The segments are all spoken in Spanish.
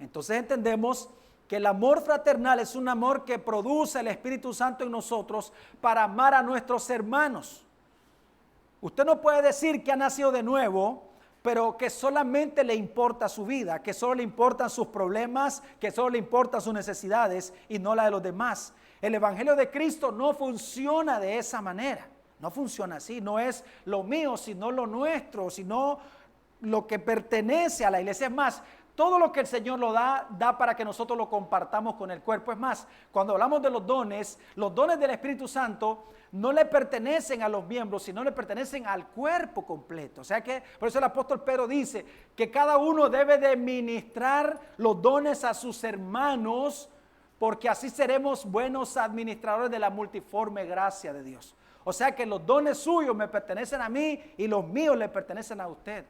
Entonces entendemos que el amor fraternal es un amor que produce el Espíritu Santo en nosotros para amar a nuestros hermanos. Usted no puede decir que ha nacido de nuevo, pero que solamente le importa su vida, que solo le importan sus problemas, que solo le importan sus necesidades y no la de los demás. El Evangelio de Cristo no funciona de esa manera, no funciona así, no es lo mío, sino lo nuestro, sino lo que pertenece a la iglesia. Es más, todo lo que el Señor lo da para que nosotros lo compartamos con el cuerpo. Es más, cuando hablamos de los dones del Espíritu Santo no le pertenecen a los miembros, sino le pertenecen al cuerpo completo. O sea que, por eso el apóstol Pedro dice que cada uno debe de ministrar los dones a sus hermanos, porque así seremos buenos administradores de la multiforme gracia de Dios. O sea que los dones suyos me pertenecen a mí y los míos le pertenecen a usted.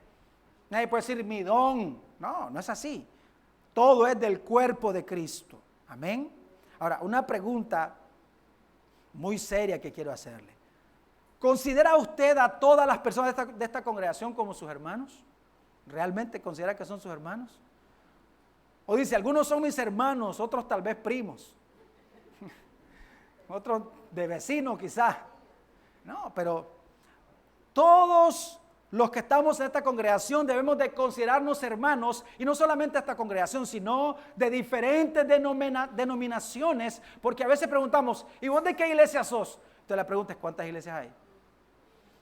Nadie puede decir mi don. No, no es así. Todo es del cuerpo de Cristo. Amén. Ahora, una pregunta muy seria que quiero hacerle. ¿Considera usted a todas las personas de esta congregación como sus hermanos? ¿Realmente considera que son sus hermanos? O dice, algunos son mis hermanos, otros tal vez primos. Otros de vecinos quizás. No, pero todos los que estamos en esta congregación debemos de considerarnos hermanos, y no solamente esta congregación, sino de diferentes denominaciones, porque a veces preguntamos, ¿y vos de qué iglesia sos? Entonces la pregunta es, ¿cuántas iglesias hay?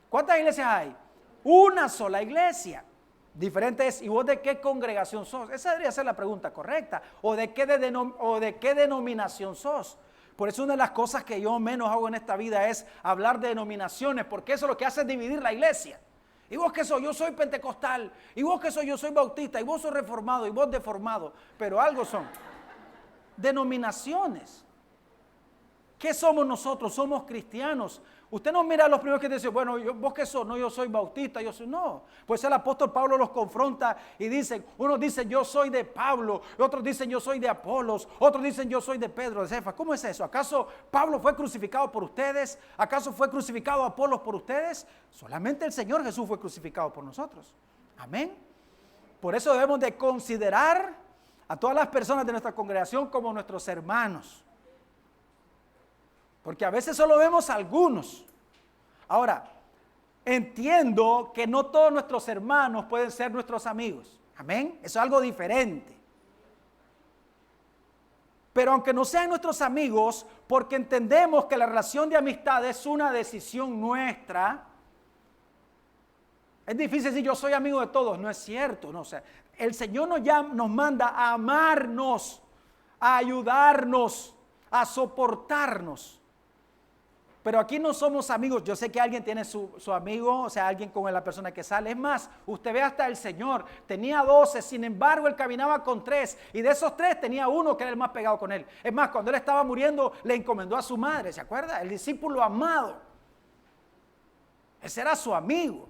¿Cuántas iglesias hay? Una sola iglesia. Diferente es, ¿y vos de qué congregación sos? Esa debería ser la pregunta correcta. ¿O de qué denominación sos? Por eso una de las cosas que yo menos hago en esta vida es hablar de denominaciones, porque eso lo que hace es dividir la iglesia. ¿Y vos qué sos? Yo soy pentecostal. ¿Y vos qué sos? Yo soy bautista. ¿Y vos sos reformado? ¿Y vos deformado? Pero algo son. Denominaciones. ¿Qué somos nosotros? Somos cristianos. Usted no mira a los primeros que dicen, bueno, ¿vos qué sos? No, yo soy bautista, yo soy, no. Pues el apóstol Pablo los confronta y dicen, unos dicen yo soy de Pablo, otros dicen yo soy de Apolos, otros dicen yo soy de Pedro, de Cefas. ¿Cómo es eso? ¿Acaso Pablo fue crucificado por ustedes? ¿Acaso fue crucificado Apolos por ustedes? Solamente el Señor Jesús fue crucificado por nosotros. Amén. Por eso debemos de considerar a todas las personas de nuestra congregación como nuestros hermanos. Porque a veces solo vemos a algunos. Ahora, entiendo que no todos nuestros hermanos pueden ser nuestros amigos. Amén. Eso es algo diferente. Pero aunque no sean nuestros amigos, porque entendemos que la relación de amistad es una decisión nuestra. Es difícil decir yo soy amigo de todos. No es cierto. No, o sea, el Señor nos manda a amarnos, a ayudarnos, a soportarnos. Pero aquí no somos amigos. Yo sé que alguien tiene su amigo, o sea, alguien con la persona que sale. Es más, usted ve hasta el Señor, tenía 12, sin embargo, él caminaba con 3. Y de esos 3 tenía uno que era el más pegado con él. Es más, cuando él estaba muriendo, le encomendó a su madre, ¿se acuerda? El discípulo amado. Ese era su amigo.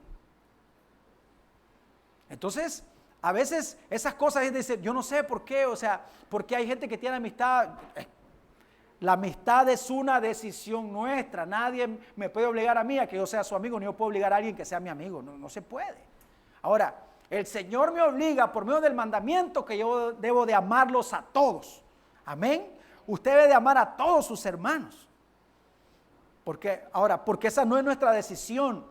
Entonces, a veces esas cosas es decir, yo no sé por qué, o sea, porque hay gente que tiene amistad. La amistad es una decisión nuestra. Nadie me puede obligar a mí a que yo sea su amigo, ni yo puedo obligar a alguien que sea mi amigo. No se puede. Ahora, el Señor me obliga por medio del mandamiento que yo debo de amarlos a todos. Amén. Usted debe de amar a todos sus hermanos. Porque esa no es nuestra decisión.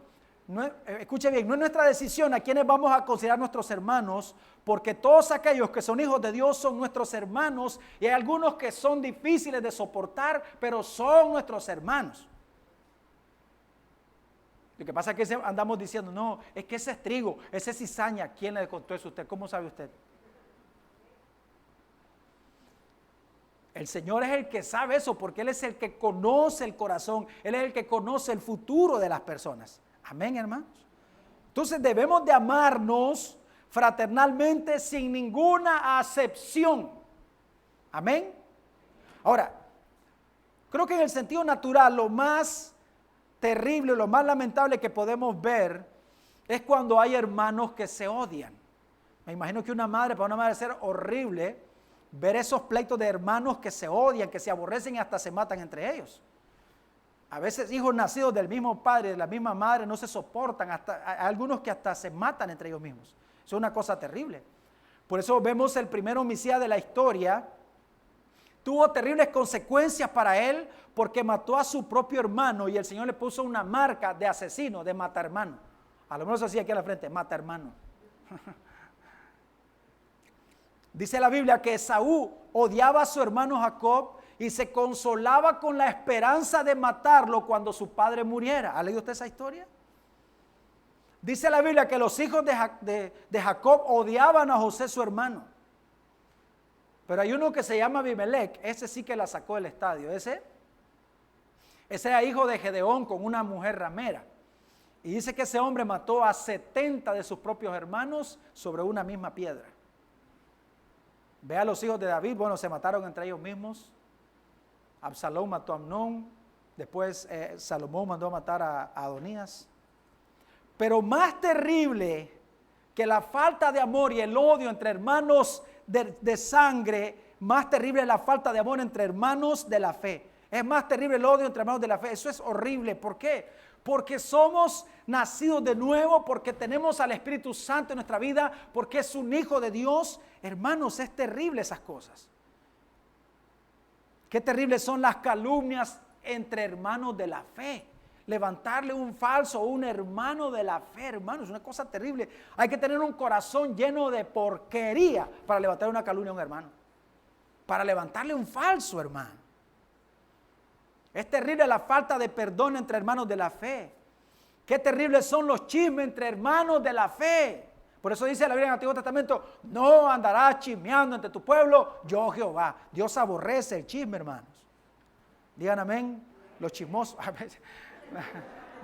Escuche bien, no es nuestra decisión a quienes vamos a considerar nuestros hermanos, porque todos aquellos que son hijos de Dios son nuestros hermanos, y hay algunos que son difíciles de soportar, pero son nuestros hermanos. Lo que pasa es que andamos diciendo, no, es que ese es trigo, ese es cizaña. ¿Quién le contó eso a usted? ¿Cómo sabe usted? El Señor es el que sabe eso, porque Él es el que conoce el corazón, Él es el que conoce el futuro de las personas. Amén, hermanos. Entonces debemos de amarnos fraternalmente sin ninguna acepción. Amén. Ahora, creo que en el sentido natural lo más terrible, lo más lamentable que podemos ver es cuando hay hermanos que se odian. Me imagino que para una madre debe ser horrible ver esos pleitos de hermanos que se odian, que se aborrecen y hasta se matan entre ellos. A veces hijos nacidos del mismo padre, de la misma madre, no se soportan. Hay algunos que hasta se matan entre ellos mismos. Eso es una cosa terrible. Por eso vemos el primer homicida de la historia. Tuvo terribles consecuencias para él porque mató a su propio hermano y el Señor le puso una marca de asesino, de mata hermano. A lo menos así aquí a la frente, mata hermano. Dice la Biblia que Esaú odiaba a su hermano Jacob y se consolaba con la esperanza de matarlo cuando su padre muriera. ¿Ha leído usted esa historia? Dice la Biblia que los hijos de Jacob odiaban a José su hermano. Pero hay uno que se llama Abimelech, ese sí que la sacó del estadio. Ese era hijo de Gedeón con una mujer ramera. Y dice que ese hombre mató a 70 de sus propios hermanos sobre una misma piedra. Ve a los hijos de David, bueno, se mataron entre ellos mismos. Absalón mató a Amnón, después Salomón mandó a matar a Adonías. Pero más terrible que la falta de amor y el odio entre hermanos de sangre, más terrible es la falta de amor entre hermanos de la fe. Es más terrible el odio entre hermanos de la fe. Eso es horrible. ¿Por qué? Porque somos nacidos de nuevo, porque tenemos al Espíritu Santo en nuestra vida, porque es un hijo de Dios. Hermanos, es terrible esas cosas. Qué terribles son las calumnias entre hermanos de la fe. Levantarle un falso a un hermano de la fe, hermano, es una cosa terrible. Hay que tener un corazón lleno de porquería para levantar una calumnia a un hermano. Para levantarle un falso, hermano. Es terrible la falta de perdón entre hermanos de la fe. Qué terribles son los chismes entre hermanos de la fe. Por eso dice la Biblia en el Antiguo Testamento, no andarás chismeando entre tu pueblo, yo Jehová. Dios aborrece el chisme, hermanos. Digan amén, los chismosos.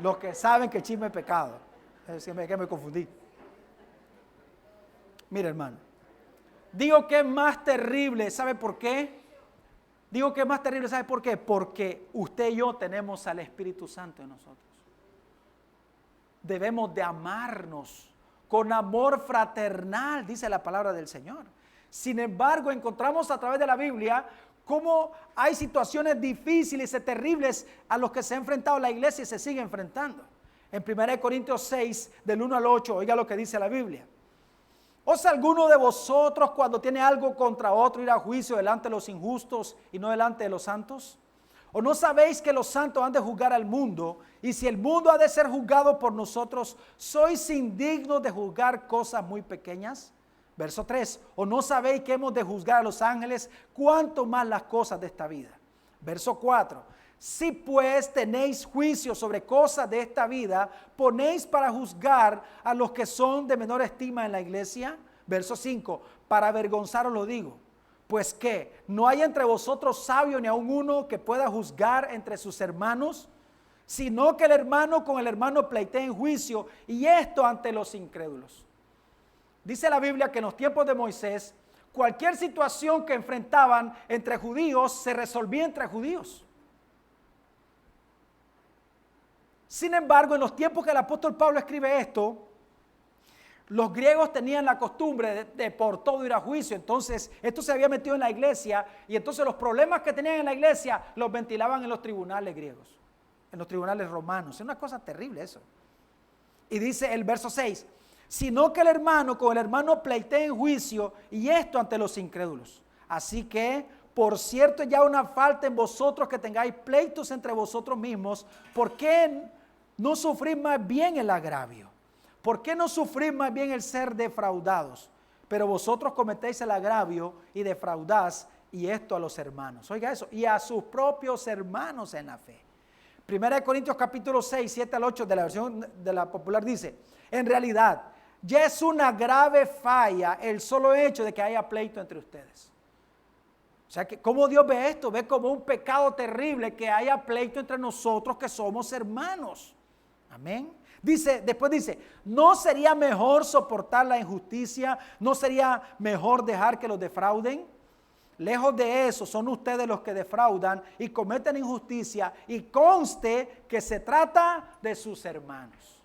Los que saben que el chisme es pecado. Es que me confundí. Mira, hermano, digo que es más terrible, ¿sabe por qué? Digo que es más terrible, ¿sabe por qué? Porque usted y yo tenemos al Espíritu Santo en nosotros. Debemos de amarnos con amor fraternal, dice la palabra del Señor. Sin embargo, encontramos a través de la Biblia cómo hay situaciones difíciles y terribles a los que se ha enfrentado la iglesia y se sigue enfrentando. En 1 Corintios 6, del 1 al 8, oiga lo que dice la Biblia. ¿Osa alguno de vosotros cuando tiene algo contra otro ir a juicio delante de los injustos y no delante de los santos? ¿O no sabéis que los santos han de juzgar al mundo? Y si el mundo ha de ser juzgado por nosotros, ¿sois indignos de juzgar cosas muy pequeñas? Verso 3, ¿o no sabéis que hemos de juzgar a los ángeles? ¿Cuánto más las cosas de esta vida? Verso 4, si pues tenéis juicio sobre cosas de esta vida, ¿ponéis para juzgar a los que son de menor estima en la iglesia? Verso 5, para avergonzaros lo digo. Pues que no hay entre vosotros sabio ni aun uno que pueda juzgar entre sus hermanos, sino que el hermano con el hermano pleitee en juicio, y esto ante los incrédulos. Dice la Biblia que en los tiempos de Moisés, cualquier situación que enfrentaban entre judíos se resolvía entre judíos. Sin embargo, en los tiempos que el apóstol Pablo escribe esto, los griegos tenían la costumbre de por todo ir a juicio. Entonces, esto se había metido en la iglesia y entonces los problemas que tenían en la iglesia los ventilaban en los tribunales griegos, en los tribunales romanos. Es una cosa terrible eso. Y dice el verso 6, sino que el hermano con el hermano pleitee en juicio, y esto ante los incrédulos. Así que, por cierto, ya una falta en vosotros que tengáis pleitos entre vosotros mismos. ¿Por qué no sufrir más bien el agravio? ¿Por qué no sufrir más bien el ser defraudados? Pero vosotros cometéis el agravio y defraudás, y esto a los hermanos. Oiga eso, y a sus propios hermanos en la fe. 1 Corintios capítulo 6, 7 al 8 de la versión de la popular dice, en realidad, ya es una grave falla el solo hecho de que haya pleito entre ustedes. O sea, que ¿cómo Dios ve esto? Ve como un pecado terrible que haya pleito entre nosotros que somos hermanos. Amén. Después dice, ¿no sería mejor soportar la injusticia? ¿No sería mejor dejar que los defrauden? Lejos de eso, son ustedes los que defraudan y cometen injusticia, y conste que se trata de sus hermanos.